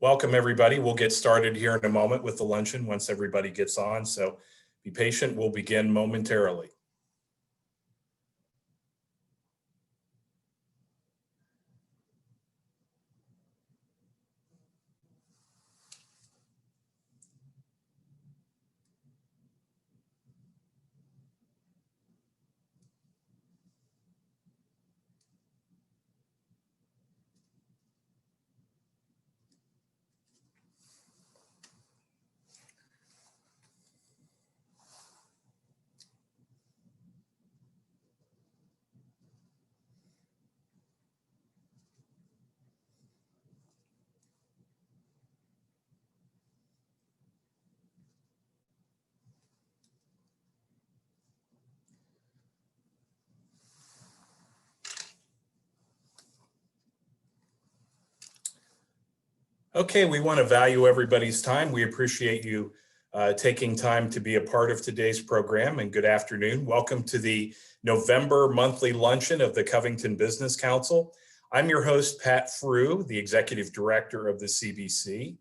Welcome, everybody. We'll get started here in a moment with the luncheon once everybody gets on. So be patient. We'll begin momentarily. Okay, we want to value everybody's time. We appreciate you taking time to be a part of today's program, and good afternoon. Welcome to the November monthly luncheon of the Covington Business Council. I'm your host, Pat Frew, the Executive Director of the CBC.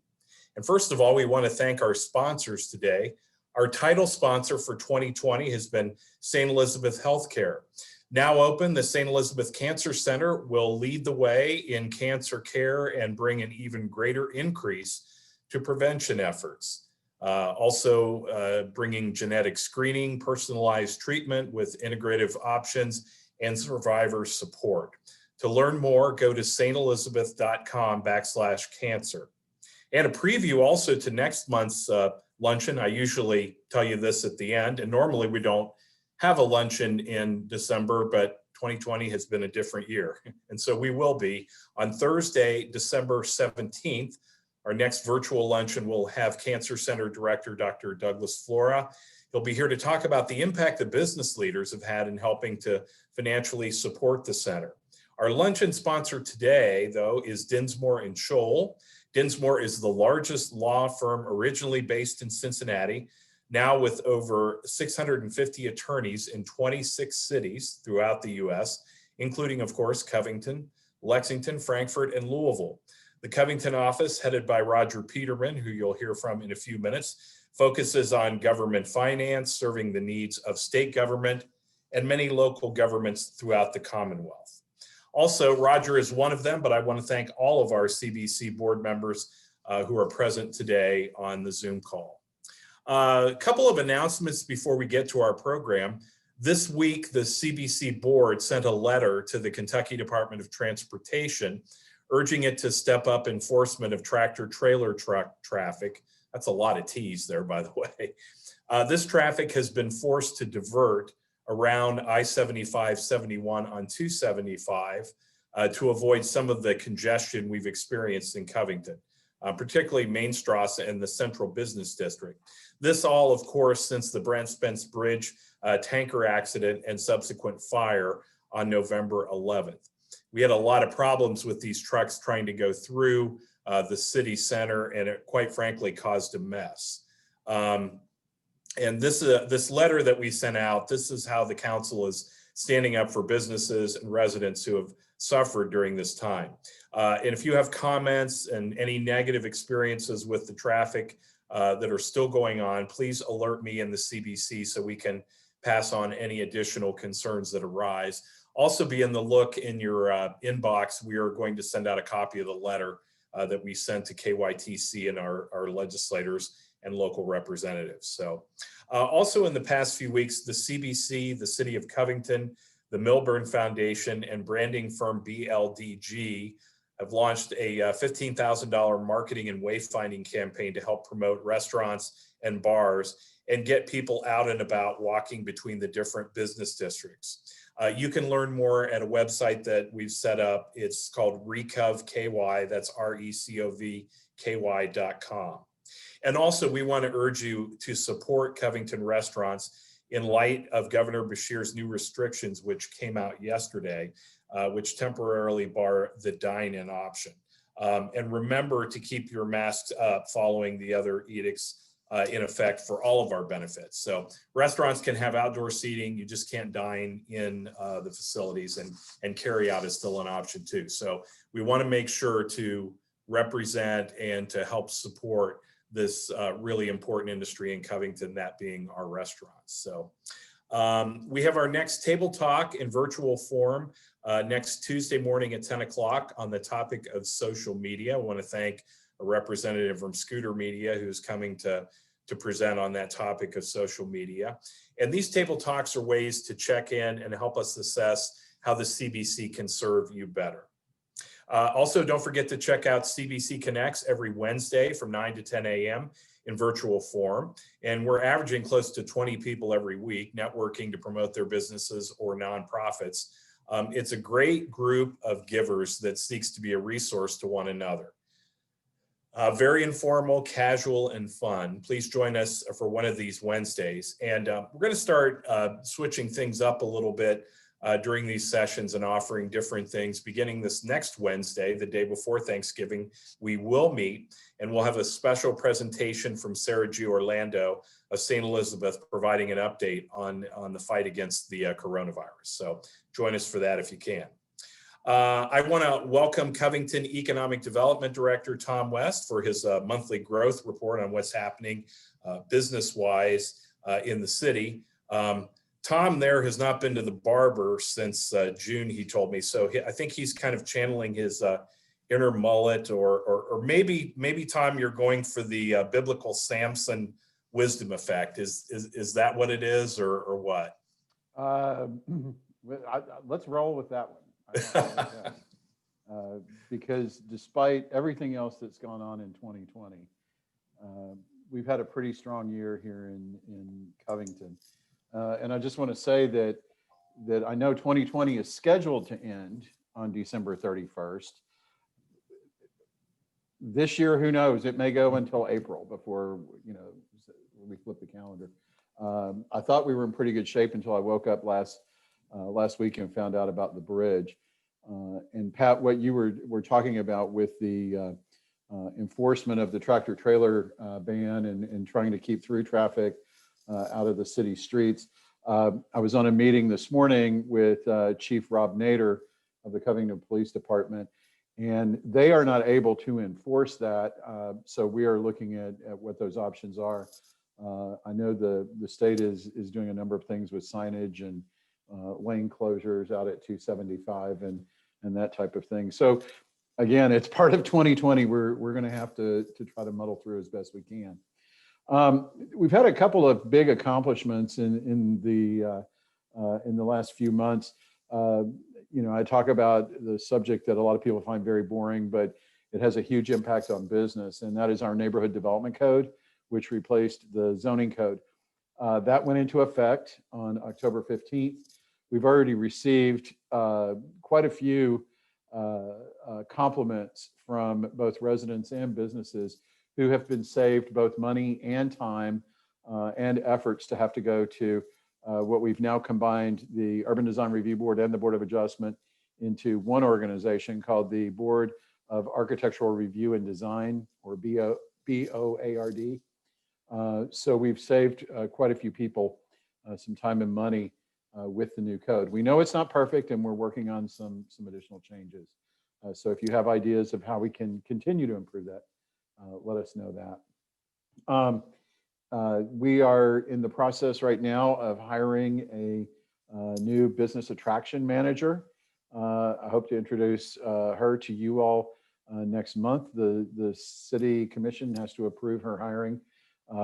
And first of all, we want to thank our sponsors today. Our title sponsor for 2020 has been St. Elizabeth Healthcare. Now open, the St. Elizabeth Cancer Center will lead the way in cancer care and bring an even greater increase to prevention efforts. Also bringing genetic screening, personalized treatment with integrative options, and survivor support. To learn more, go to stelizabeth.com/cancer. And a preview also to next month's luncheon. I usually tell you this at the end, and normally we don't have a luncheon in December, but 2020 has been a different year. And so we will be on Thursday, December 17th. Our next virtual luncheon will have Cancer Center Director, Dr. Douglas Flora. He'll be here to talk about the impact that business leaders have had in helping to financially support the center. Our luncheon sponsor today, though, is Dinsmore & Shohl. Dinsmore is the largest law firm originally based in Cincinnati, now with over 650 attorneys in 26 cities throughout the US, including, of course, Covington, Lexington, Frankfort, and Louisville. The Covington office, headed by Roger Peterman, who you'll hear from in a few minutes, focuses on government finance, serving the needs of state government and many local governments throughout the Commonwealth. Also, Roger is one of them, but I want to thank all of our CBC board members who are present today on the Zoom call. A couple of announcements before we get to our program. This week, the CBC board sent a letter to the Kentucky Department of Transportation, urging it to step up enforcement of tractor-trailer truck traffic. That's a lot of T's there, by the way. This traffic has been forced to divert around I-75-71 on 275 to avoid some of the congestion we've experienced in Covington, particularly Main Strasse and the Central Business District. This all, of course, since the Brent Spence Bridge tanker accident and subsequent fire on November 11th. We had a lot of problems with these trucks trying to go through the city center, and it quite frankly caused a mess. And this letter that we sent out, this is how the council is standing up for businesses and residents who have suffered during this time. And if you have comments and any negative experiences with the traffic that are still going on, please alert me in the CBC so we can pass on any additional concerns that arise. Also be in the look in your inbox. We are going to send out a copy of the letter that we sent to KYTC and our legislators and local representatives. So also in the past few weeks, the CBC, the City of Covington, the Milburn Foundation, and branding firm BLDG have launched a $15,000 marketing and wayfinding campaign to help promote restaurants and bars and get people out and about walking between the different business districts. You can learn more at a website that we've set up. It's called RecovKY, that's RECOVKY.com. And also we want to urge you to support Covington restaurants in light of Governor Beshear's new restrictions, which came out yesterday, which temporarily bar the dine-in option. And remember to keep your masks up following the other edicts in effect for all of our benefits. So restaurants can have outdoor seating, you just can't dine in the facilities, and carry out is still an option too. So we want to make sure to represent and to help support this really important industry in Covington, that being our restaurants. So we have our next table talk in virtual form next Tuesday morning at 10 o'clock on the topic of social media. I want to thank a representative from Scooter Media who's coming to present on that topic of social media. And these table talks are ways to check in and help us assess how the CBC can serve you better. Also, don't forget to check out CBC Connects every Wednesday from 9 to 10 a.m. in virtual form. And we're averaging close to 20 people every week networking to promote their businesses or nonprofits. It's a great group of givers that seeks to be a resource to one another. Very informal, casual, and fun. Please join us for one of these Wednesdays. And we're going to start switching things up a little bit during these sessions and offering different things. Beginning this next Wednesday, the day before Thanksgiving, we will meet and we'll have a special presentation from Sarah G. Orlando of St. Elizabeth, providing an update on the fight against the coronavirus. So join us for that if you can. I want to welcome Covington Economic Development Director Tom West for his monthly growth report on what's happening business-wise in the city. Tom there has not been to the barber since June, he told me. So I think he's kind of channeling his inner mullet, or maybe Tom, you're going for the biblical Samson wisdom effect. Is that what it is, or what? Let's roll with that one. Because despite everything else that's gone on in 2020, we've had a pretty strong year here in Covington. And I just want to say that I know 2020 is scheduled to end on December 31st. This year, who knows? It may go until April before, we flip the calendar. I thought we were in pretty good shape until I woke up last week and found out about the bridge. And Pat, what you were talking about with the enforcement of the tractor trailer ban and trying to keep through traffic out of the city streets. I was on a meeting this morning with Chief Rob Nader of the Covington Police Department, and they are not able to enforce that. So we are looking at what those options are. I know the state is doing a number of things with signage and lane closures out at 275 and that type of thing. So again, it's part of 2020. We're going to have to try to muddle through as best we can. We've had a couple of big accomplishments in the last few months. I talk about the subject that a lot of people find very boring, but it has a huge impact on business, and that is our neighborhood development code, which replaced the zoning code. That went into effect on October 15th. We've already received quite a few compliments from both residents and businesses who have been saved both money and time and efforts to have to go to what we've now combined the Urban Design Review Board and the Board of Adjustment into one organization called the Board of Architectural Review and Design, or BOARD. So we've saved quite a few people some time and money with the new code. We know it's not perfect, and we're working on some additional changes. So if you have ideas of how we can continue to improve that, let us know that. We are in the process right now of hiring a new business attraction manager. I hope to introduce her to you all next month. The city commission has to approve her hiring,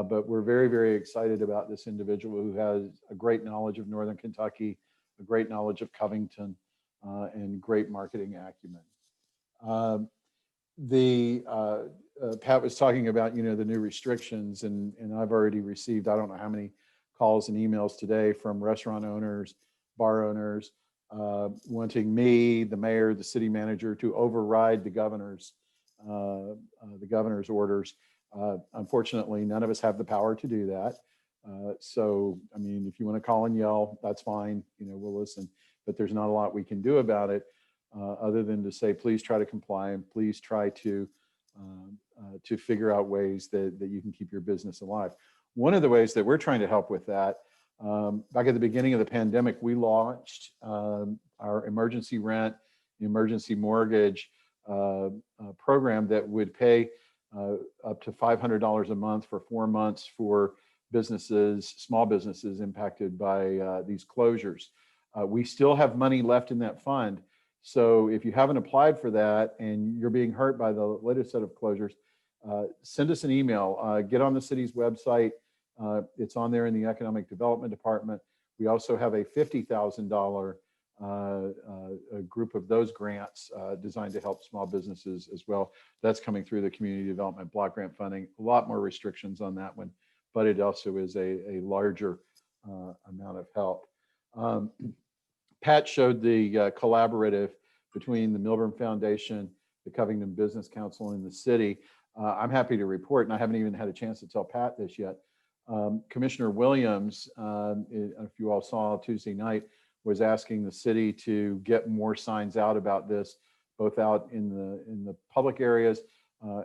but we're very, very excited about this individual who has a great knowledge of Northern Kentucky, a great knowledge of Covington, and great marketing acumen. Pat was talking about, the new restrictions, and I've already received, I don't know how many calls and emails today from restaurant owners, bar owners, wanting me, the mayor, the city manager, to override the governor's orders. Unfortunately, none of us have the power to do that. So, if you want to call and yell, that's fine. We'll listen, but there's not a lot we can do about it other than to say, please try to comply and please try to figure out ways that you can keep your business alive. One of the ways that we're trying to help with that, back at the beginning of the pandemic, we launched our emergency rent, emergency mortgage program that would pay up to $500 a month for 4 months for businesses, small businesses impacted by these closures. We still have money left in that fund. So if you haven't applied for that and you're being hurt by the latest set of closures, send us an email, get on the city's website. It's on there in the Economic Development Department. We also have a $50,000 a group of those grants designed to help small businesses as well. That's coming through the Community Development Block Grant funding. A lot more restrictions on that one, but it also is a larger amount of help. Pat showed the collaborative between the Milburn Foundation, the Covington Business Council, and the city. I'm happy to report, and I haven't even had a chance to tell Pat this yet. Commissioner Williams, if you all saw Tuesday night, was asking the city to get more signs out about this, both out in the public areas,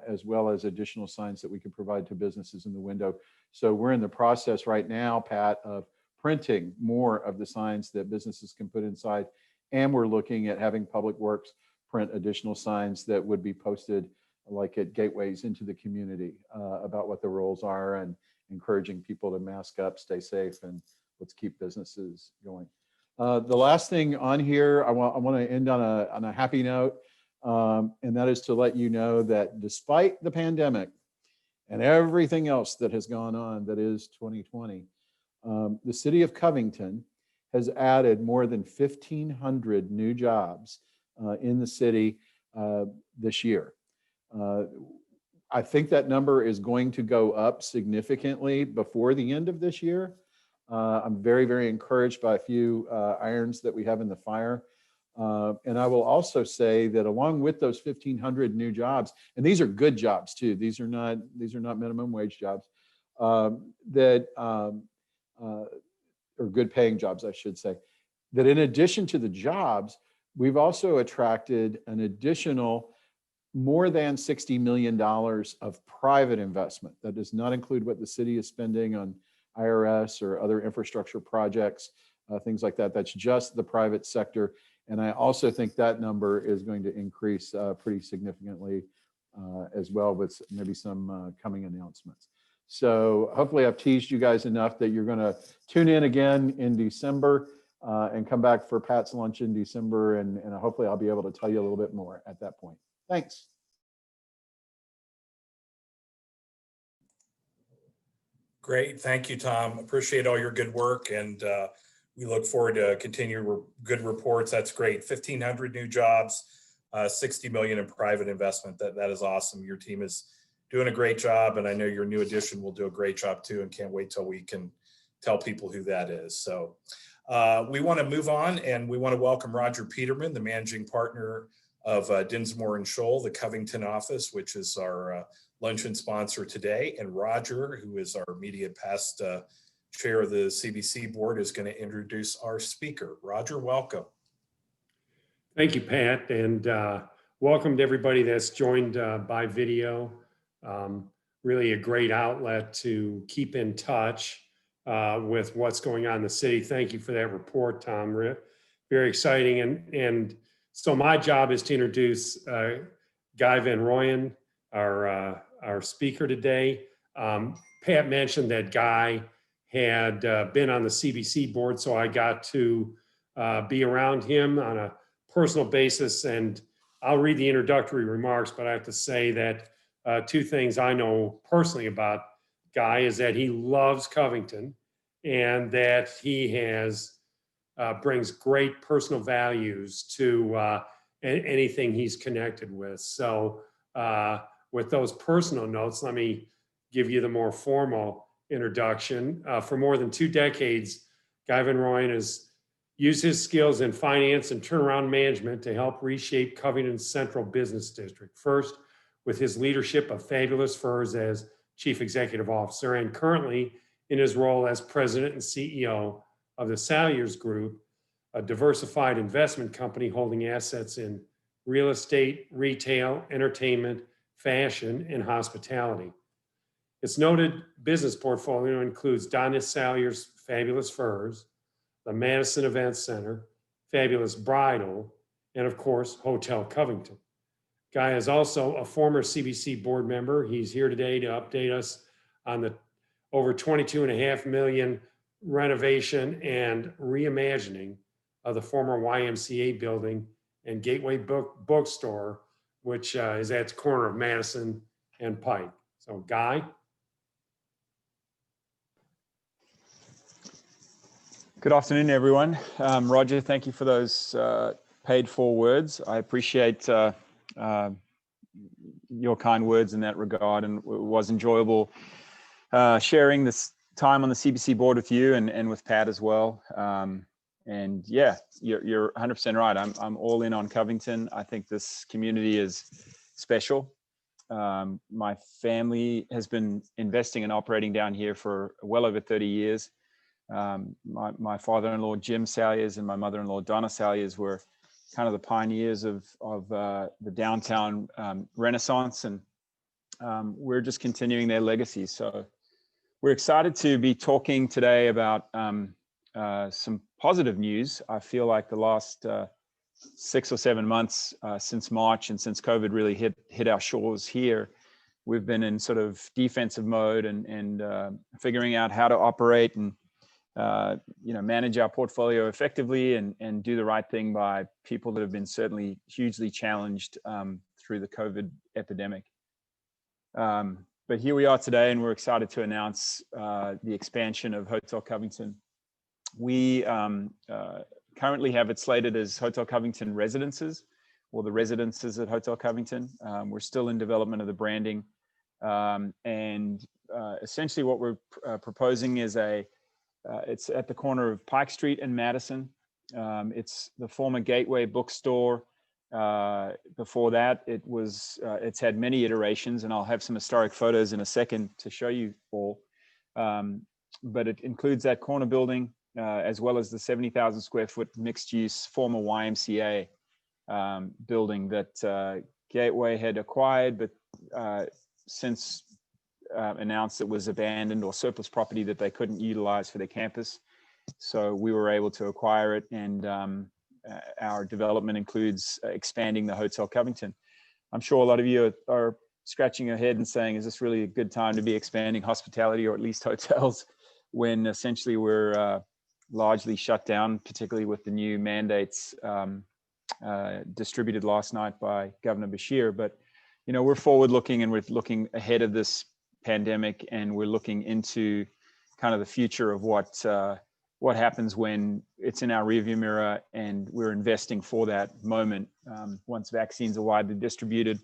as well as additional signs that we can provide to businesses in the window. So we're in the process right now, Pat, of printing more of the signs that businesses can put inside. And we're looking at having Public Works print additional signs that would be posted like at gateways into the community about what the rules are and encouraging people to mask up, stay safe, and let's keep businesses going. The last thing on here, I want to end on a happy note, and that is to let you know that despite the pandemic and everything else that has gone on that is 2020, the city of Covington has added more than 1,500 new jobs in the city this year. I think that number is going to go up significantly before the end of this year. I'm very, very encouraged by a few irons that we have in the fire. And I will also say that along with those 1,500 new jobs, and these are good jobs too, these are not minimum wage jobs, or good paying jobs, I should say, that in addition to the jobs, we've also attracted an additional more than $60 million of private investment. That does not include what the city is spending on IRS or other infrastructure projects, things like that. That's just the private sector. And I also think that number is going to increase pretty significantly as well, with maybe some coming announcements. So hopefully I've teased you guys enough that you're going to tune in again in December and come back for Pat's lunch in December. And hopefully I'll be able to tell you a little bit more at that point. Thanks. Great. Thank you, Tom. Appreciate all your good work. And we look forward to continued good reports. That's great. 1,500 new jobs, 60 million in private investment. That is awesome. Your team is doing a great job. And I know your new addition will do a great job too, and can't wait till we can tell people who that is. So we want to move on, and we want to welcome Roger Peterman, the managing partner of Dinsmore and Scholl, the Covington office, which is our luncheon sponsor today. And Roger, who is our immediate past chair of the CBC board, is going to introduce our speaker. Roger, welcome. Thank you, Pat, and welcome to everybody that's joined by video. Really a great outlet to keep in touch with what's going on in the city. Thank you for that report, Tom. Very exciting. And so my job is to introduce Guy Van Rooyen, our speaker today. Pat mentioned that Guy had been on the CBC board, so I got to be around him on a personal basis. And I'll read the introductory remarks, but I have to say that two things I know personally about Guy is that he loves Covington and that he has brings great personal values to anything he's connected with. So with those personal notes, let me give you the more formal introduction. For more than 2 decades, Guy Van Rooyen has used his skills in finance and turnaround management to help reshape Covington's central business district. First, with his leadership of Fabulous Furs as Chief Executive Officer, and currently in his role as President and CEO of the Salyers Group, a diversified investment company holding assets in real estate, retail, entertainment, fashion, and hospitality. Its noted business portfolio includes Donna Salyers' Fabulous Furs, the Madison Event Center, Fabulous Bridal, and of course, Hotel Covington. Guy is also a former CBC board member. He's here today to update us on the over 22.5 million renovation and reimagining of the former YMCA building and Gateway Bookstore, which is at the corner of Madison and Pike. So, Guy. Good afternoon, everyone. Roger, thank you for those paid-for words. I appreciate your kind words in that regard, and it was enjoyable sharing this time on the CBC board with you and with Pat as well. And yeah, you're 100% right. I'm all in on Covington. I think this community is special. My family has been investing and operating down here for well over 30 years. My father-in-law, Jim Salyers, and my mother-in-law, Donna Salyers, were kind of the pioneers of the downtown renaissance, and we're just continuing their legacy. So we're excited to be talking today about some positive news. I feel like the last 6 or 7 months since March and since COVID really hit our shores here, we've been in sort of defensive mode and figuring out how to operate and manage our portfolio effectively and do the right thing by people that have been certainly hugely challenged through the COVID epidemic. But here we are today, and we're excited to announce the expansion of Hotel Covington. We currently have it slated as Hotel Covington Residences, or the Residences at Hotel Covington. We're still in development of the branding. And essentially what we're proposing is it's at the corner of Pike Street and Madison. It's the former Gateway Bookstore. Before that, it's had many iterations, and I'll have some historic photos in a second to show you all. But it includes that corner building, as well as the 70,000 square foot mixed use former YMCA building that Gateway had acquired, but since announced it was abandoned or surplus property that they couldn't utilize for their campus. So we were able to acquire it, and our development includes expanding the Hotel Covington. I'm sure a lot of you are scratching your head and saying, is this really a good time to be expanding hospitality, or at least hotels, when essentially we're largely shut down, particularly with the new mandates distributed last night by Governor Bashir. But we're forward looking, and we're looking ahead of this pandemic, and we're looking into kind of the future of what happens when it's in our rearview mirror, and we're investing for that moment. Once vaccines are widely distributed,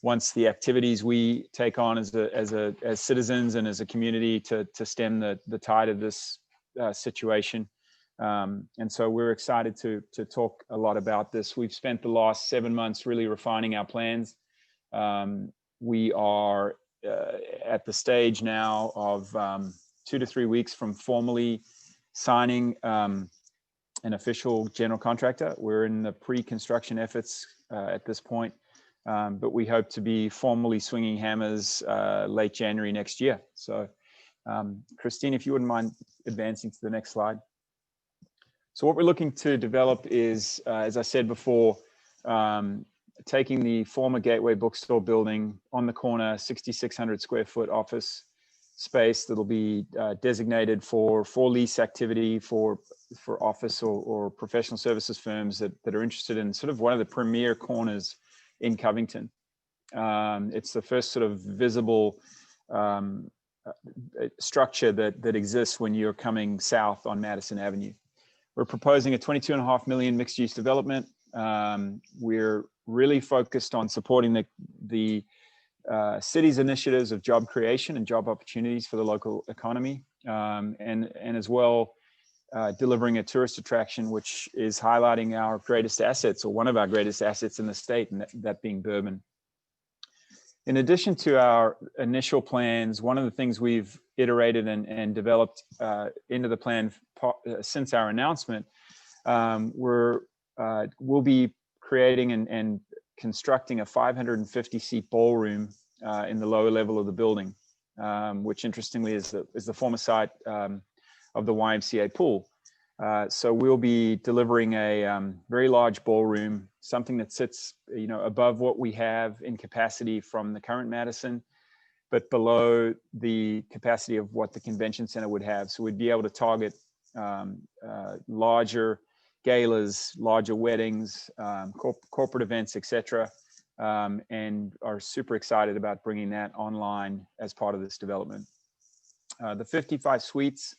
once the activities we take on as citizens and as a community to stem the tide of this situation. And so we're excited to talk a lot about this. We've spent the last 7 months really refining our plans. We are at the stage now of 2 to 3 weeks from formally signing an official general contractor. We're in the pre-construction efforts at this point, but we hope to be formally swinging hammers late January next year. So Christine, if you wouldn't mind advancing to the next slide. So what we're looking to develop is, as I said before, taking the former Gateway Bookstore building on the corner, 6,600 square foot office space that'll be designated for lease activity for office or professional services firms that are interested in sort of one of the premier corners in Covington. It's the first sort of visible structure that exists when you're coming south on Madison Avenue. We're proposing a 22.5 million mixed use development. We're really focused on supporting the city's initiatives of job creation and job opportunities for the local economy, and as well delivering a tourist attraction which is highlighting our greatest assets, or one of our greatest assets in the state, and that being bourbon. In addition to our initial plans, one of the things we've iterated and developed into the plan since our announcement, we'll be creating and constructing a 550-seat ballroom in the lower level of the building, which interestingly is the former site of the YMCA pool. So we'll be delivering a very large ballroom, something that sits, above what we have in capacity from the current Madison, but below the capacity of what the convention center would have. So we'd be able to target larger galas, larger weddings, corporate events, etc. And are super excited about bringing that online as part of this development. The 55 suites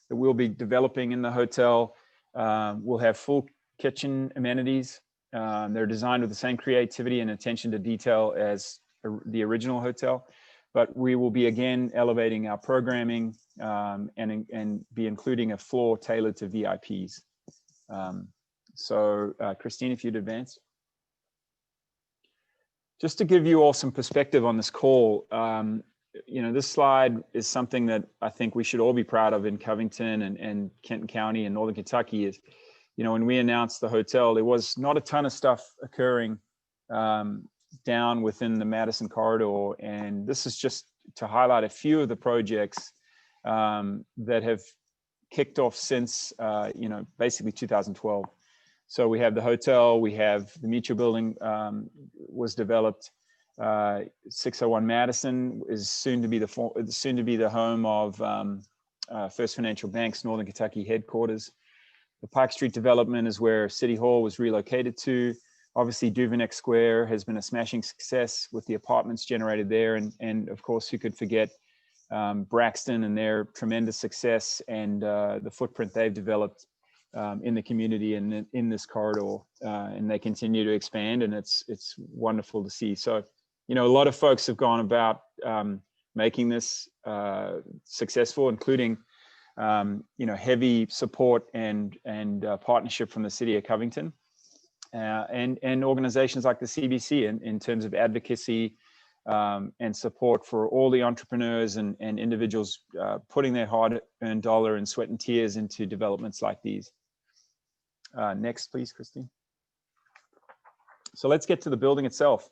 that we'll be developing in the hotel will have full kitchen amenities. They're designed with the same creativity and attention to detail as the original hotel, but we will be again elevating our programming and be including a floor tailored to VIPs. Christine, if you'd advance. Just to give you all some perspective on this call, this slide is something that I think we should all be proud of in Covington and Kenton County and Northern Kentucky. Is, when we announced the hotel, there was not a ton of stuff occurring down within the Madison corridor. And this is just to highlight a few of the projects that have kicked off since, basically 2012. So we have the hotel, we have the Mutual Building was developed. 601 Madison is soon to be the home of First Financial Bank's Northern Kentucky headquarters. The Pike Street development is where City Hall was relocated to. Obviously, Duveneck Square has been a smashing success with the apartments generated there, and of course, who could forget Braxton and their tremendous success and the footprint they've developed in the community and in this corridor, and they continue to expand, and it's wonderful to see. So, a lot of folks have gone about making this successful, including heavy support and partnership from the city of Covington, and organizations like the CBC in terms of advocacy and support for all the entrepreneurs and individuals putting their hard-earned dollar and sweat and tears into developments like these. Next, please, Christine. So let's get to the building itself.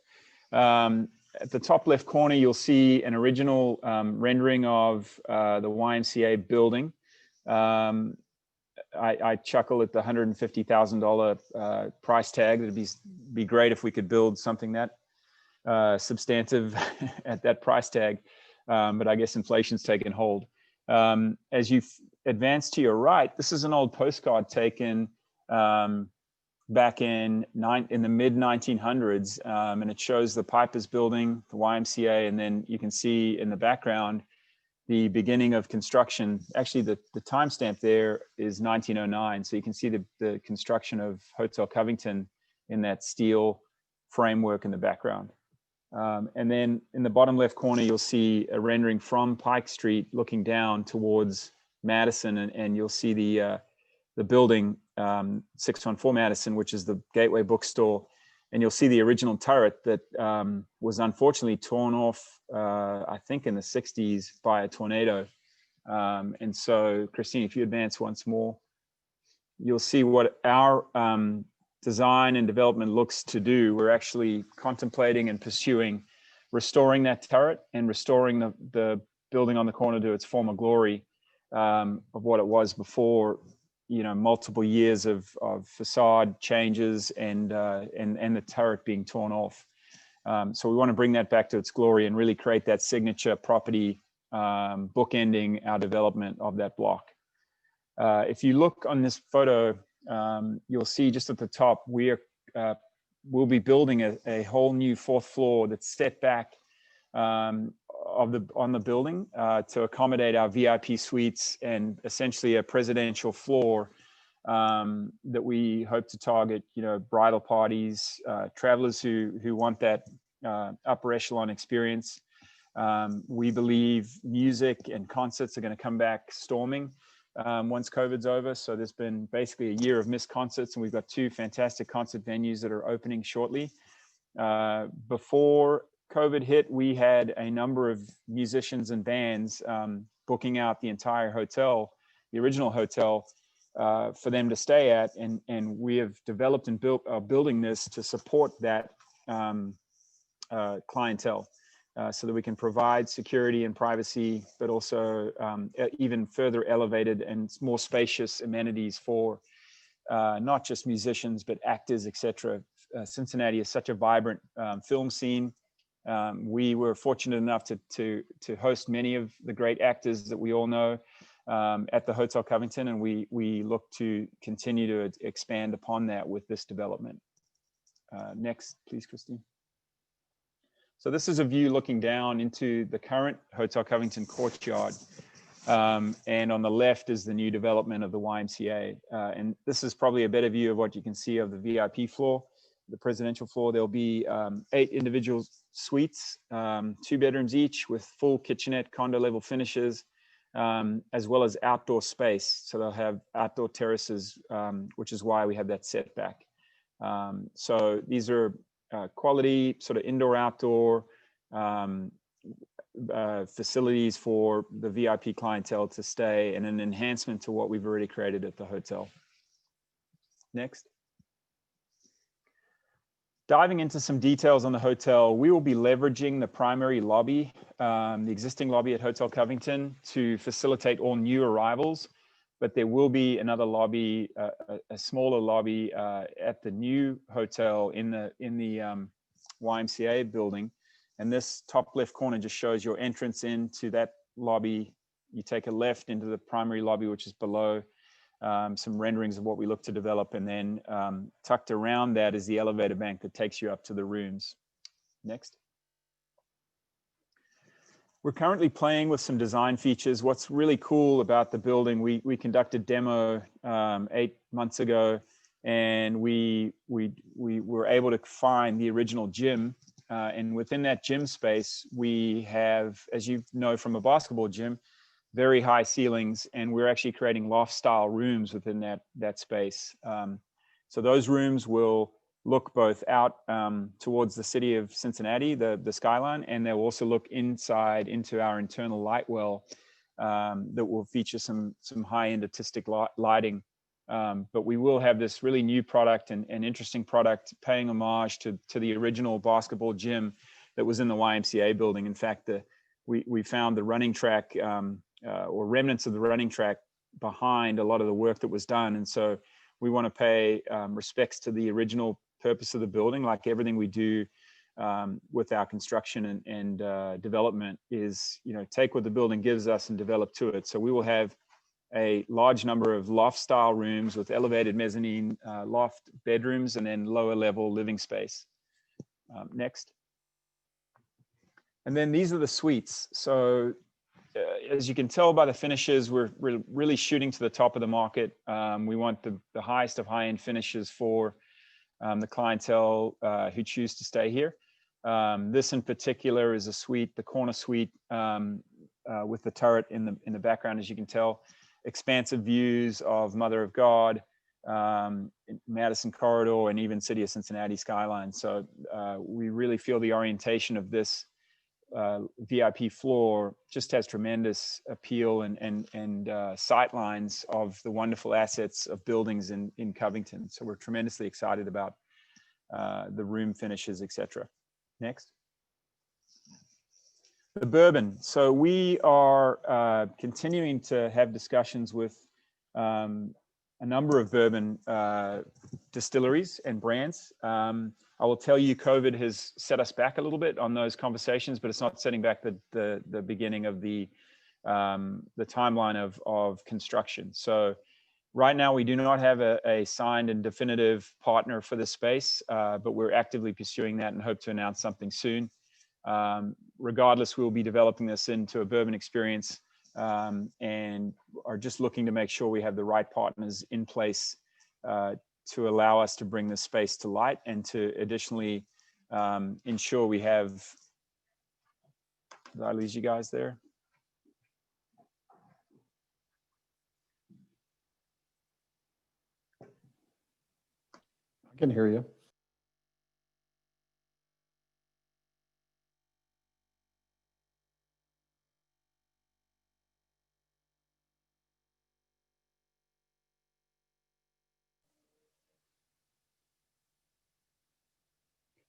At the top left corner, you'll see an original rendering of the YMCA building. I chuckle at the $150,000 price tag. It'd be great if we could build something that substantive at that price tag, but I guess inflation's taken hold. As you advance to your right, this is an old postcard taken back in the mid 1900s, and it shows the Pipers building, the YMCA, and then you can see in the background the beginning of construction. Actually, the timestamp there is 1909, so you can see the construction of Hotel Covington in that steel framework in the background. And then in the bottom left corner, you'll see a rendering from Pike Street looking down towards Madison, and you'll see the building 614 Madison, which is the Gateway Bookstore, and you'll see the original turret that was unfortunately torn off, I think in the 60s by a tornado. And so, Christine, if you advance once more, you'll see what our design and development looks to do. We're actually contemplating and pursuing restoring that turret and restoring the building on the corner to its former glory of what it was before, multiple years of facade changes and the turret being torn off. So we want to bring that back to its glory and really create that signature property, bookending our development of that block. If you look on this photo, you'll see just at the top, we'll be building a whole new fourth floor that's set back on the building to accommodate our VIP suites and essentially a presidential floor that we hope to target, bridal parties, travelers who want that upper echelon experience. We believe music and concerts are going to come back storming once COVID's over. So there's been basically a year of missed concerts, and we've got 2 fantastic concert venues that are opening shortly. Before COVID hit, we had a number of musicians and bands booking out the entire hotel, the original hotel, for them to stay at, and we have developed and built building this to support that clientele. so that we can provide security and privacy, but also even further elevated and more spacious amenities for not just musicians, but actors, etc. Cincinnati is such a vibrant film scene. We were fortunate enough to host many of the great actors that we all know at the Hotel Covington, and we look to continue to expand upon that with this development. Next, please, Christine. So this is a view looking down into the current Hotel Covington courtyard. And on the left is the new development of the YMCA. And this is probably a better view of what you can see of the VIP floor, the presidential floor. There'll be 8 individual suites, 2 bedrooms each with full kitchenette, condo level finishes, as well as outdoor space. So they'll have outdoor terraces, which is why we have that setback. So these are quality sort of indoor outdoor facilities for the VIP clientele to stay, and an enhancement to what we've already created at the hotel. Next. Diving into some details on the hotel, we will be leveraging the primary lobby, the existing lobby at Hotel Covington, to facilitate all new arrivals. But there will be another lobby, a smaller lobby at the new hotel in the YMCA building. And this top left corner just shows your entrance into that lobby. You take a left into the primary lobby, which is below, some renderings of what we look to develop. And then tucked around that is the elevator bank that takes you up to the rooms. Next. We're currently playing with some design features. What's really cool about the building, we conducted demo 8 months ago, and we were able to find the original gym. And within that gym space, we have, as you know from a basketball gym, very high ceilings, and we're actually creating loft style rooms within that space. So those rooms will look both out towards the city of Cincinnati, the skyline, and they'll also look inside into our internal light well that will feature some high-end artistic lighting. But we will have this really new product and interesting product paying homage to the original basketball gym that was in the YMCA building. In fact, we found the running track or remnants of the running track behind a lot of the work that was done. And so we want to pay respects to the original purpose of the building. Like everything we do with our construction and development is, take what the building gives us and develop to it. So we will have a large number of loft style rooms with elevated mezzanine loft bedrooms and then lower level living space. Next. And then these are the suites. So as you can tell by the finishes, we're really shooting to the top of the market. We want the highest of high-end finishes for the clientele who choose to stay here. This in particular is a suite, the corner suite with the turret in the background, as you can tell. Expansive views of Mother of God, Madison Corridor, and even City of Cincinnati skyline. So we really feel the orientation of this VIP floor just has tremendous appeal and sight lines of the wonderful assets of buildings in Covington. So we're tremendously excited about the room finishes, etc. Next. The bourbon. So we are continuing to have discussions with a number of bourbon distilleries and brands. I will tell you, COVID has set us back a little bit on those conversations, but it's not setting back the beginning of the timeline of construction. So right now we do not have a signed and definitive partner for this space, but we're actively pursuing that and hope to announce something soon. Regardless, we'll be developing this into a bourbon experience and are just looking to make sure we have the right partners in place to allow us to bring this space to light and to additionally ensure we have, did I lose you guys there? I can hear you.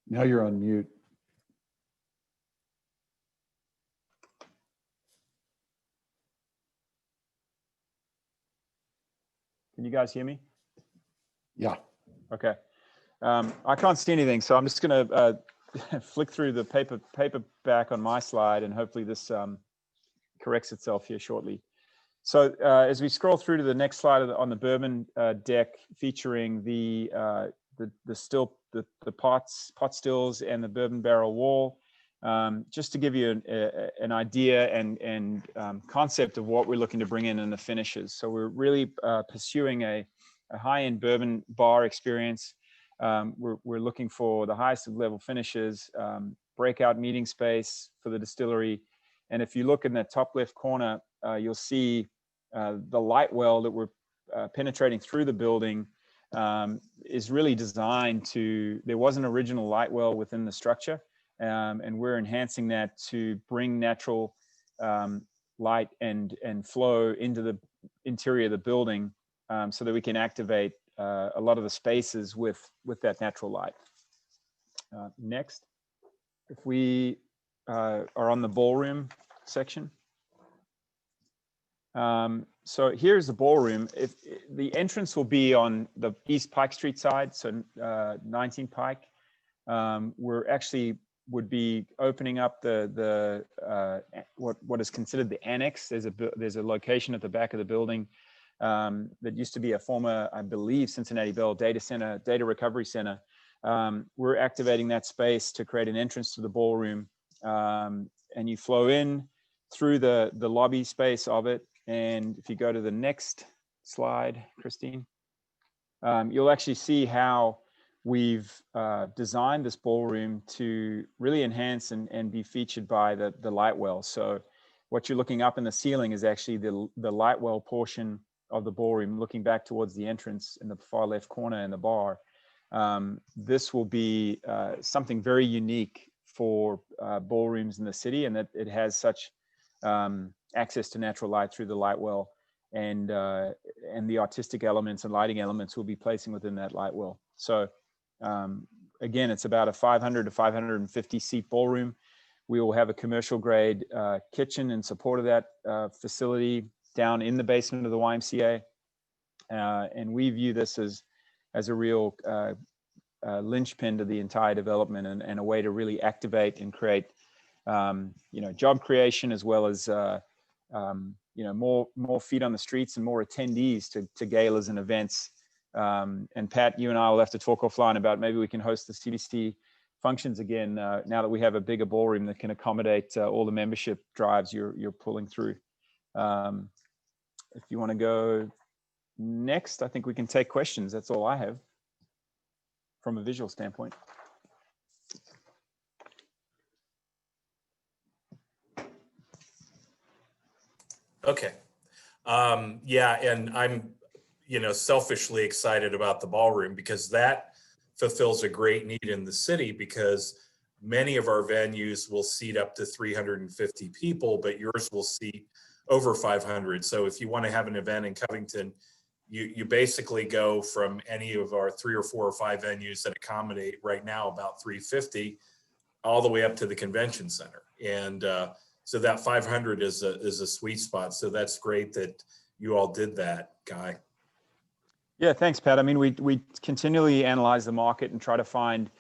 Now you're on mute. Can you guys hear me? Yeah. Okay. I can't see anything, so I'm just going to flick through the paper back on my slide, and hopefully this corrects itself here shortly. So as we scroll through to the next slide on the bourbon deck, featuring the pot stills and the bourbon barrel wall, just to give you an idea and concept of what we're looking to bring in the finishes. So we're really pursuing a high-end bourbon bar experience. We're looking for the highest level finishes, breakout meeting space for the distillery. And if you look in that top left corner, you'll see the light well that we're penetrating through the building is really designed to, there was an original light well within the structure, and we're enhancing that to bring natural light and flow into the interior of the building, so that we can activate a lot of the spaces with that natural light. Next, if we are on the ballroom section. So here's the ballroom. If the entrance will be on the East Pike Street side, so 19 Pike. We're actually would be opening up what is considered the annex. There's a location at the back of the building that used to be a former, I believe, Cincinnati Bell data recovery center. We're activating that space to create an entrance to the ballroom, and you flow in through the lobby space of it. And if you go to the next slide, Christine, you'll actually see how we've designed this ballroom to really enhance and be featured by the light well. So what you're looking up in the ceiling is actually the light well portion of the ballroom, looking back towards the entrance in the far left corner in the bar. This will be something very unique for ballrooms in the city, and that it has such access to natural light through the light well, and the artistic elements and lighting elements we'll be placing within that light well. So again, it's about a 500 to 550 seat ballroom. We will have a commercial grade kitchen in support of that facility down in the basement of the YMCA. And we view this as a real linchpin to the entire development, and a way to really activate and create job creation, as well as more feet on the streets and more attendees to galas and events. And Pat, you and I will have to talk offline about maybe we can host the CBC functions again now that we have a bigger ballroom that can accommodate all the membership drives you're pulling through. If you want to go next, I think we can take questions. That's all I have from a visual standpoint. Okay. Yeah, and I'm, selfishly excited about the ballroom, because that fulfills a great need in the city, because many of our venues will seat up to 350 people, but yours will seat over 500. So if you want to have an event in Covington, you basically go from any of our 3 or 4 or 5 venues that accommodate right now about 350 all the way up to the convention center. And so that 500 is a sweet spot. So that's great that you all did that, Guy. Yeah, thanks, Pat. I mean, we continually analyze the market and try to find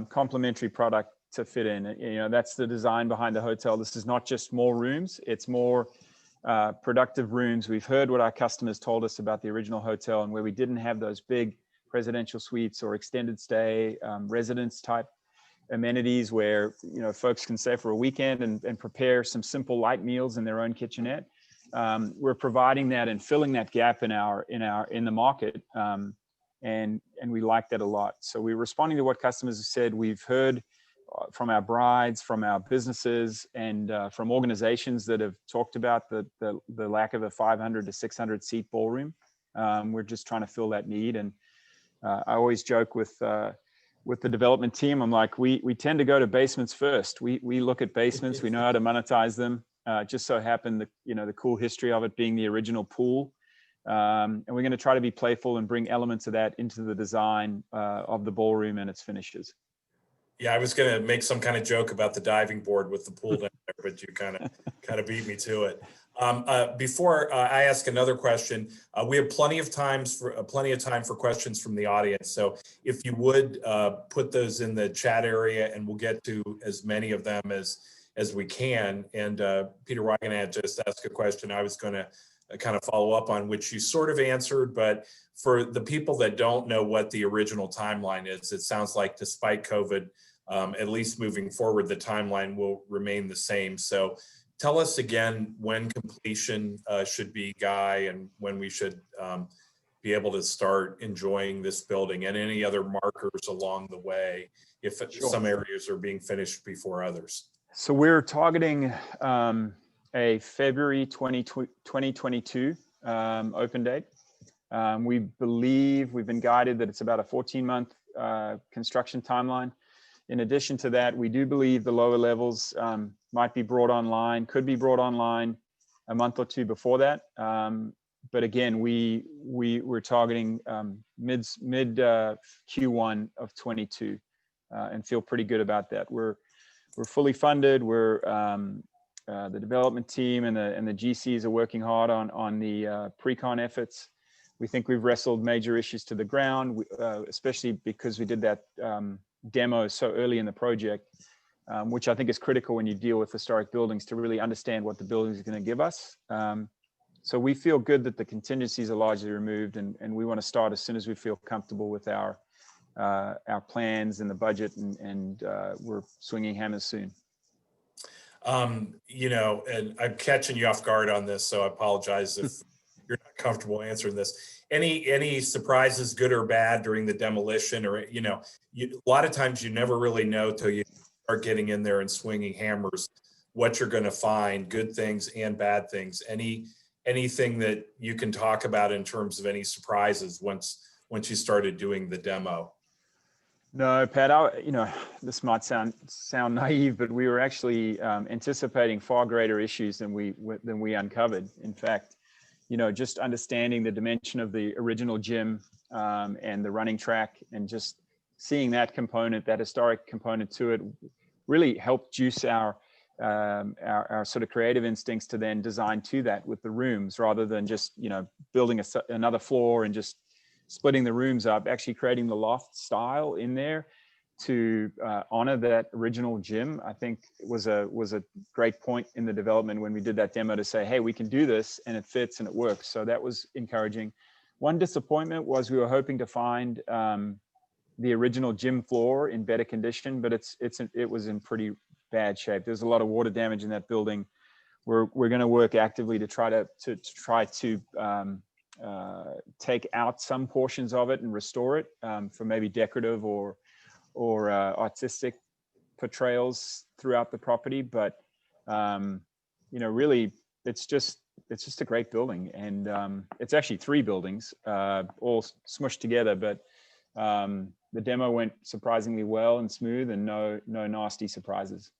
complementary product to fit in. That's the design behind the hotel. This is not just more rooms, it's more productive rooms. We've heard what our customers told us about the original hotel, and where we didn't have those big presidential suites or extended stay residence type amenities where folks can stay for a weekend and prepare some simple light meals in their own kitchenette. We're providing that and filling that gap in the market, and we like that a lot. So we're responding to what customers have said. We've heard from our brides, from our businesses, and from organizations that have talked about the lack of a 500 to 600 seat ballroom. We're just trying to fill that need. And I always joke with the development team, I'm like, we tend to go to basements first. We look at basements, we know how to monetize them. Just so happened the cool history of it being the original pool. And we're going to try to be playful and bring elements of that into the design of the ballroom and its finishes. Yeah, I was going to make some kind of joke about the diving board with the pool down there, but you kind of beat me to it. Before I ask another question, we have plenty of time for questions from the audience. So if you would put those in the chat area, and we'll get to as many of them as we can. And Peter Wygan had just asked a question I was going to kind of follow up on, which you sort of answered. But for the people that don't know what the original timeline is, it sounds like despite COVID, at least moving forward, the timeline will remain the same. So tell us again when completion should be, Guy, and when we should be able to start enjoying this building, and any other markers along the way if some areas are being finished before others. So we're targeting a February 2022 open date. We believe we've been guided that it's about a 14-month construction timeline. In addition to that, we do believe the lower levels might be brought online, could be brought online a month or two before that. But again, we're targeting mid Q1 of 22 and feel pretty good about that. We're fully funded. We're the development team and the GCs are working hard on the pre-con efforts. We think we've wrestled major issues to the ground, especially because we did that demo so early in the project, which I think is critical when you deal with historic buildings, to really understand what the building is going to give us. So we feel good that the contingencies are largely removed, and we want to start as soon as we feel comfortable with our plans and the budget, and we're swinging hammers soon. You know, and I'm catching you off guard on this, so I apologize if you're not comfortable answering this. Any surprises, good or bad, during the demolition? Or, you know, a lot of times you never really know till you start getting in there and swinging hammers what you're going to find, good things and bad things. Anything that you can talk about in terms of any surprises once you started doing the demo? No, Pat, you know, this might sound naive, but we were actually anticipating far greater issues than we uncovered. In fact, you know, just understanding the dimension of the original gym and the running track, and just seeing that component, that historic component to it, really helped juice our sort of creative instincts to then design to that with the rooms, rather than just, you know, building another floor and just splitting the rooms up. Actually creating the loft style in there to honor that original gym, I think was a great point in the development when we did that demo, to say, hey, we can do this and it fits and it works. So that was encouraging. One disappointment was we were hoping to find the original gym floor in better condition, but it was in pretty bad shape. There's a lot of water damage in that building. We're going to work actively to try to take out some portions of it and restore it for maybe decorative or artistic portrayals throughout the property. But you know, really, it's just a great building, and it's actually 3 buildings all smushed together. But the demo went surprisingly well and smooth, and no nasty surprises.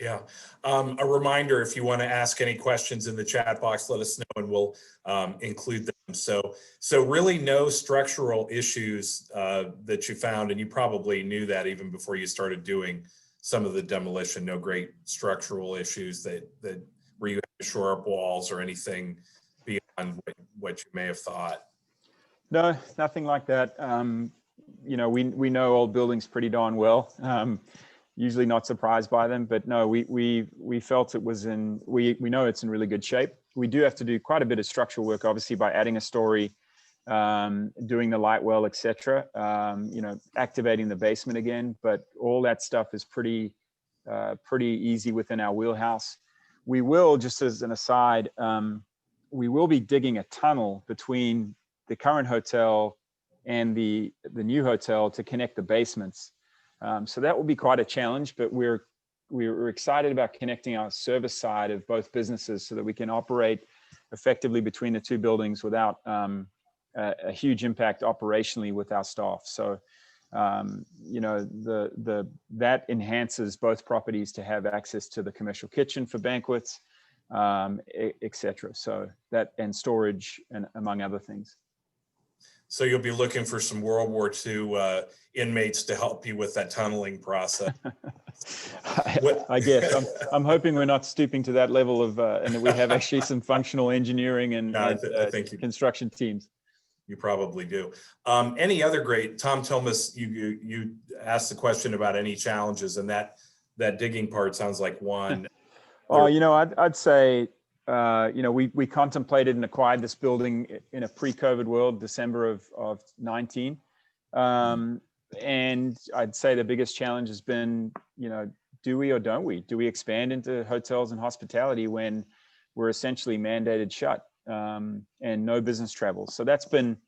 Yeah. A reminder, if you want to ask any questions in the chat box, let us know and we'll include them. So really no structural issues that you found, and you probably knew that even before you started doing some of the demolition. No great structural issues that where you had to shore up walls or anything beyond what you may have thought. No, nothing like that. You know, we know old buildings pretty darn well. Usually not surprised by them, but no, we felt it was we know it's in really good shape. We do have to do quite a bit of structural work, obviously, by adding a story, doing the light well, etc. You know, activating the basement again, but all that stuff is pretty easy within our wheelhouse. We will, just as an aside, we will be digging a tunnel between the current hotel and the new hotel to connect the basements. So that will be quite a challenge, but we're excited about connecting our service side of both businesses so that we can operate effectively between the 2 buildings without a huge impact operationally with our staff. So, you know, that enhances both properties to have access to the commercial kitchen for banquets, etc. So that, and storage, and among other things. So you'll be looking for some World War II inmates to help you with that tunneling process. I guess I'm hoping we're not stooping to that level of, and that we have actually some functional engineering and, I think construction teams. you probably do. Any other great, Tom Tilmas, you asked the question about any challenges, and that digging part sounds like one. Oh, I'd say, we contemplated and acquired this building in a pre-COVID world, December of 19. And I'd say the biggest challenge has been, do we or don't we? Do we expand into hotels and hospitality when we're essentially mandated shut and no business travel? So that's been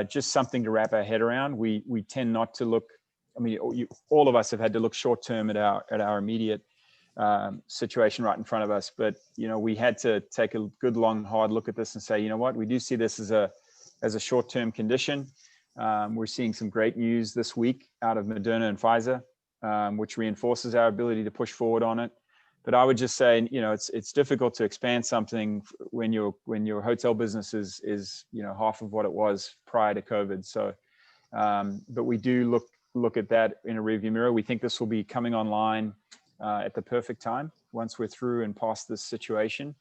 just something to wrap our head around. We tend not to look, all of us have had to look short term at our immediate situation right in front of us. But, we had to take a good, long, hard look at this and say, you know what, we do see this as a short-term condition. We're seeing some great news this week out of Moderna and Pfizer, which reinforces our ability to push forward on it. But I would just say, it's difficult to expand something when your hotel business is half of what it was prior to COVID. So, but we do look at that in a rearview mirror. We think this will be coming online at the perfect time once we're through and past this situation.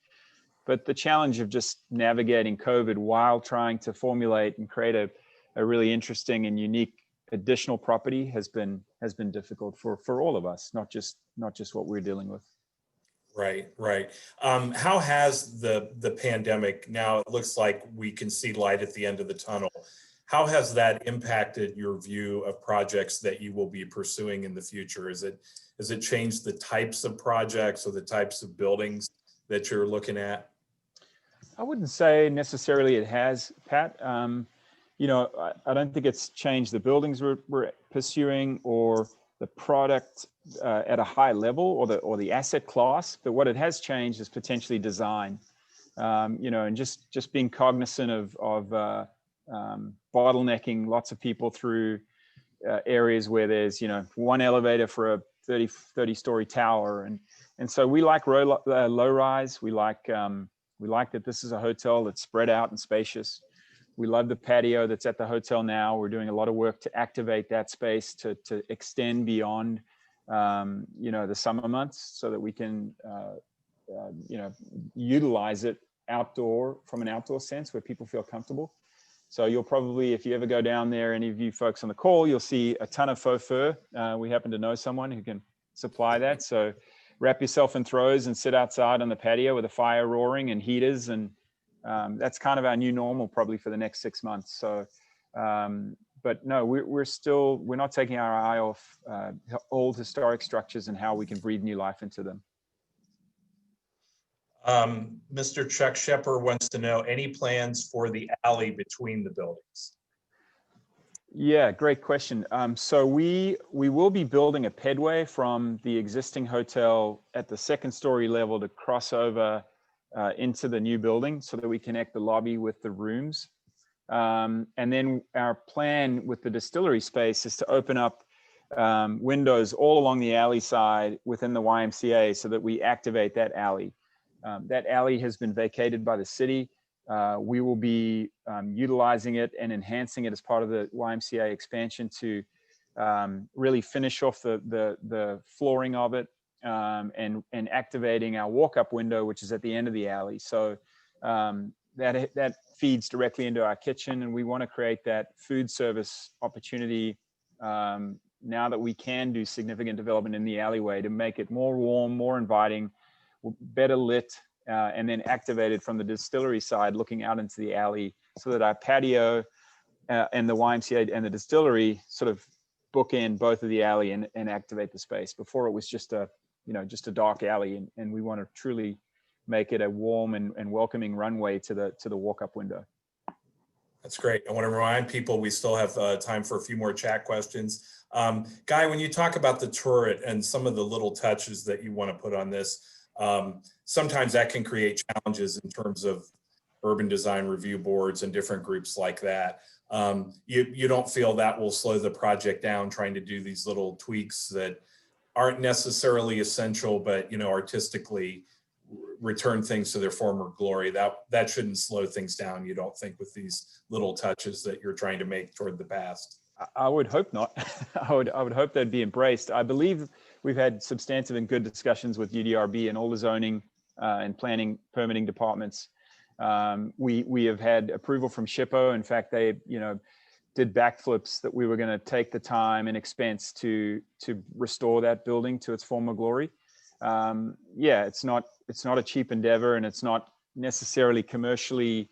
But the challenge of just navigating COVID while trying to formulate and create a really interesting and unique additional property has been difficult for all of us, not just what we're dealing with. Right. How has the pandemic, now it looks like we can see light at the end of the tunnel, how has that impacted your view of projects that you will be pursuing in the future? Has it changed the types of projects or the types of buildings that you're looking at? I wouldn't say necessarily it has, Pat. I don't think it's changed the buildings we're pursuing or the product at a high level or the asset class, but what it has changed is potentially design. And just being cognizant of bottlenecking lots of people through areas where there's one elevator for a 30-story tower, and so we like low rise. We like that this is a hotel that's spread out and spacious. We love the patio that's at the hotel now. We're doing a lot of work to activate that space to extend beyond the summer months so that we can utilize it from an outdoor sense where people feel comfortable. So you'll probably, if you ever go down there, any of you folks on the call, you'll see a ton of faux fur. We happen to know someone who can supply that. So wrap yourself in throws and sit outside on the patio with a fire roaring and heaters. And that's kind of our new normal probably for the next 6 months. So, but no, we're not taking our eye off old historic structures and how we can breathe new life into them. Mr. Chuck Shepper wants to know any plans for the alley between the buildings? Yeah, great question. So we will be building a pedway from the existing hotel at the second story level to cross over into the new building so that we connect the lobby with the rooms. And then our plan with the distillery space is to open up windows all along the alley side within the YMCA so that we activate that alley. That alley has been vacated by the city. We will be utilizing it and enhancing it as part of the YMCA expansion to really finish off the flooring of it and activating our walk-up window, which is at the end of the alley. So that feeds directly into our kitchen, and we want to create that food service opportunity now that we can do significant development in the alleyway to make it more warm, more inviting, better lit, and then activated from the distillery side, looking out into the alley so that our patio and the YMCA and the distillery sort of bookend both of the alley and activate the space. Before it was just a dark alley, and we want to truly make it a warm and welcoming runway to the walk-up window. That's great. I want to remind people we still have time for a few more chat questions. Guy, when you talk about the turret and some of the little touches that you want to put on this, sometimes that can create challenges in terms of urban design review boards and different groups like that. You don't feel that will slow the project down trying to do these little tweaks that aren't necessarily essential, but artistically return things to their former glory. That shouldn't slow things down, you don't think, with these little touches that you're trying to make toward the past? I would hope not. I would hope they'd be embraced. I believe we've had substantive and good discussions with UDRB and all the zoning and planning permitting departments. We have had approval from SHPO. In fact, they did backflips that we were going to take the time and expense to restore that building to its former glory. Yeah, it's not a cheap endeavor, and it's not necessarily commercially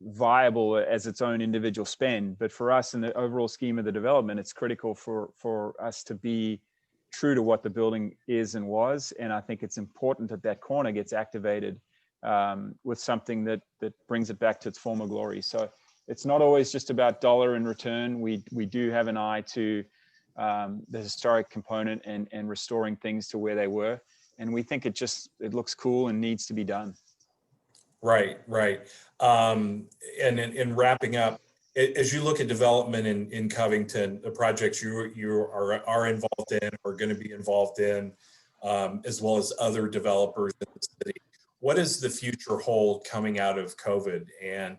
viable as its own individual spend. But for us, in the overall scheme of the development, it's critical for us to be true to what the building is and was. And I think it's important that that corner gets activated with something that brings it back to its former glory. So it's not always just about dollar in return. We do have an eye to the historic component and restoring things to where they were. And we think it looks cool and needs to be done. Right. And in wrapping up, as you look at development in Covington, the projects you are involved in or going to be involved in, as well as other developers in the city, what does the future hold coming out of COVID? And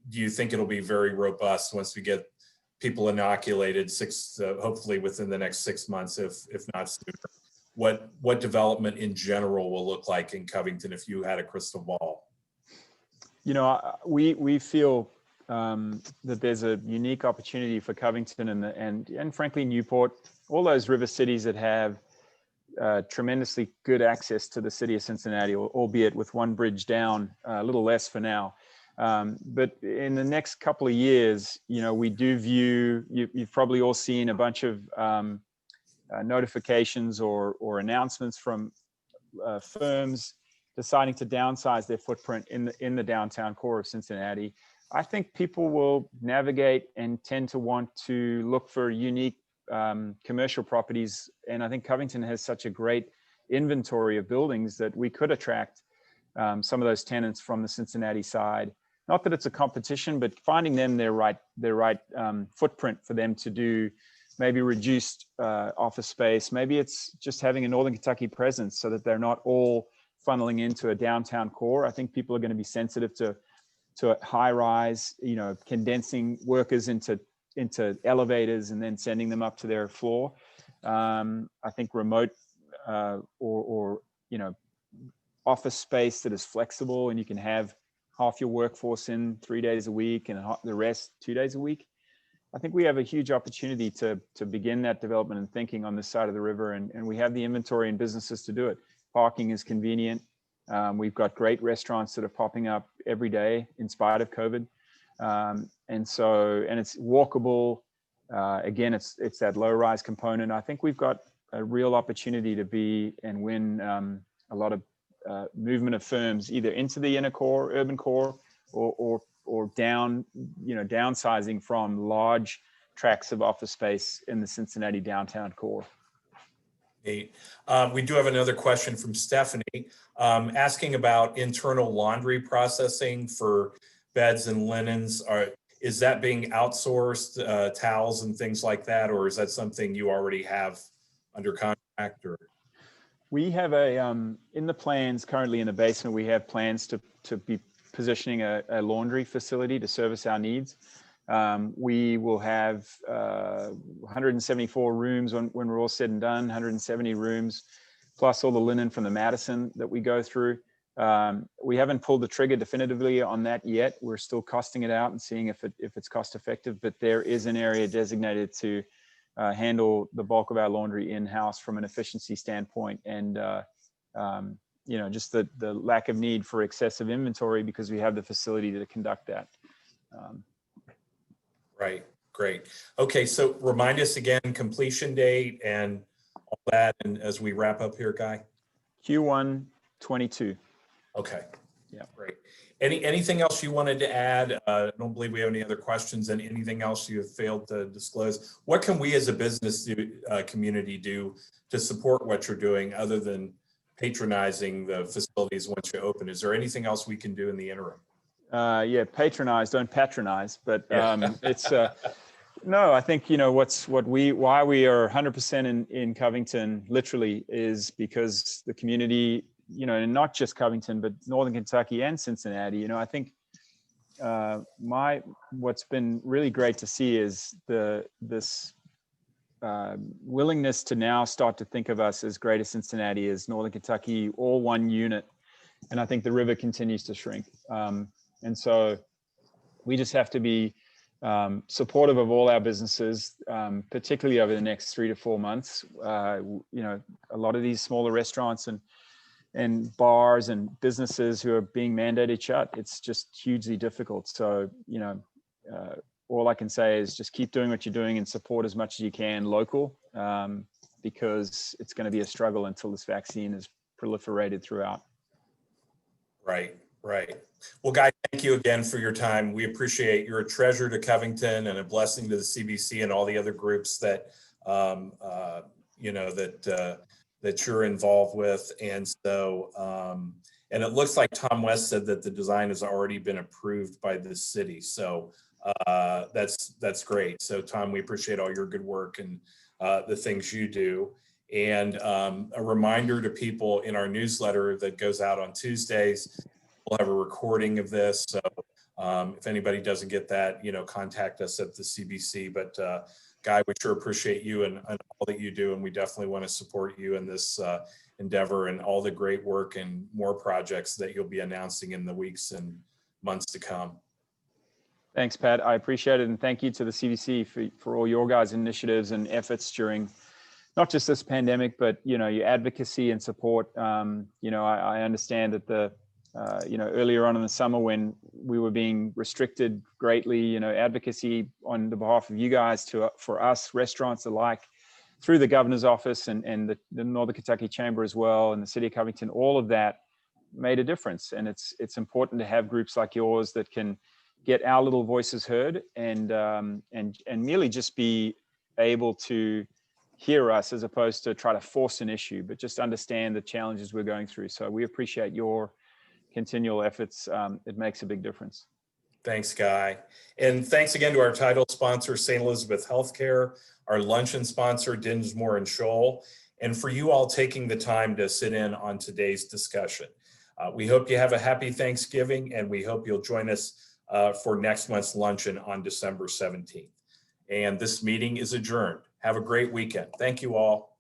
do you think it'll be very robust once we get people inoculated, hopefully within the next 6 months, if not sooner? What development in general will look like in Covington if you had a crystal ball? We feel that there's a unique opportunity for Covington and frankly Newport, all those river cities that have tremendously good access to the city of Cincinnati, albeit with one bridge down, a little less for now. But in the next couple of years, we do view, you've probably all seen a bunch of notifications or announcements from firms deciding to downsize their footprint in the downtown core of Cincinnati. I think people will navigate and tend to want to look for unique commercial properties. And I think Covington has such a great inventory of buildings that we could attract some of those tenants from the Cincinnati side. Not that it's a competition, but finding them their right footprint for them to do maybe reduced office space. Maybe it's just having a Northern Kentucky presence so that they're not all funneling into a downtown core. I think people are going to be sensitive to high rise, condensing workers into elevators and then sending them up to their floor. I think remote or office space that is flexible and you can have half your workforce in 3 days a week and the rest 2 days a week. I think we have a huge opportunity to begin that development and thinking on this side of the river, and we have the inventory and businesses to do it. Parking is convenient. We've got great restaurants that are popping up every day in spite of COVID. And it's walkable. Again, it's that low rise component. I think we've got a real opportunity to be and win a lot of movement of firms either into the inner core, urban core, or down, downsizing from large tracts of office space in the Cincinnati downtown core. We do have another question from Stephanie asking about internal laundry processing for beds and linens. Is that being outsourced, towels and things like that, or is that something you already have under contract? Or we have in the plans currently in the basement, we have plans to be positioning a laundry facility to service our needs. We will have 174 rooms when we're all said and done, 170 rooms, plus all the linen from the Madison that we go through. We haven't pulled the trigger definitively on that yet. We're still costing it out and seeing if it's cost effective, but there is an area designated to handle the bulk of our laundry in-house from an efficiency standpoint. And just the lack of need for excessive inventory because we have the facility to conduct that. Right, great. Okay, so remind us again, completion date and all that, and as we wrap up here, Guy. Q1 22. Okay. Yeah. Great. Anything else you wanted to add? I don't believe we have any other questions, and anything else you have failed to disclose. What can we as a business community do to support what you're doing other than patronizing the facilities once you open? Is there anything else we can do in the interim? Patronize, don't patronize, but it's No, I think, you know, why we are 100% in Covington literally is because the community, you know, and not just Covington, but Northern Kentucky and Cincinnati, you know, I think what's been really great to see is this willingness to now start to think of us as Greater Cincinnati, as Northern Kentucky, all one unit. And I think the river continues to shrink. And so we just have to be supportive of all our businesses, particularly over the next 3 to 4 months. You know, a lot of these smaller restaurants and bars and businesses who are being mandated shut, it's just hugely difficult. So, you know, all I can say is just keep doing what you're doing and support as much as you can local, because it's going to be a struggle until this vaccine is proliferated throughout. Right, right. Well, Guy, thank you again for your time. We appreciate you're a treasure to Covington and a blessing to the CBC and all the other groups that, you know, that you're involved with. And so, and it looks like Tom West said that the design has already been approved by the city. So that's great. So Tom, we appreciate all your good work and the things you do. And a reminder to people in our newsletter that goes out on Tuesdays, we'll have a recording of this. So if anybody doesn't get that, you know, contact us at the CBC. But Guy, we sure appreciate you and all that you do. And we definitely want to support you in this endeavor and all the great work and more projects that you'll be announcing in the weeks and months to come. Thanks, Pat. I appreciate it. And thank you to the CBC for all your guys' initiatives and efforts during not just this pandemic, but, you know, your advocacy and support. You know, I understand that you know, earlier on in the summer when we were being restricted greatly, you know, advocacy on the behalf of you guys for us, restaurants alike, through the governor's office and the Northern Kentucky Chamber as well, and the city of Covington, all of that made a difference. And it's important to have groups like yours that can get our little voices heard and merely just be able to hear us as opposed to try to force an issue, but just understand the challenges we're going through. So we appreciate your continual efforts. It makes a big difference. Thanks, Guy. And thanks again to our title sponsor, St. Elizabeth Healthcare, our luncheon sponsor, Dinsmore and Scholl, and for you all taking the time to sit in on today's discussion. We hope you have a happy Thanksgiving, and we hope you'll join us for next month's luncheon on December 17th. And this meeting is adjourned. Have a great weekend. Thank you all.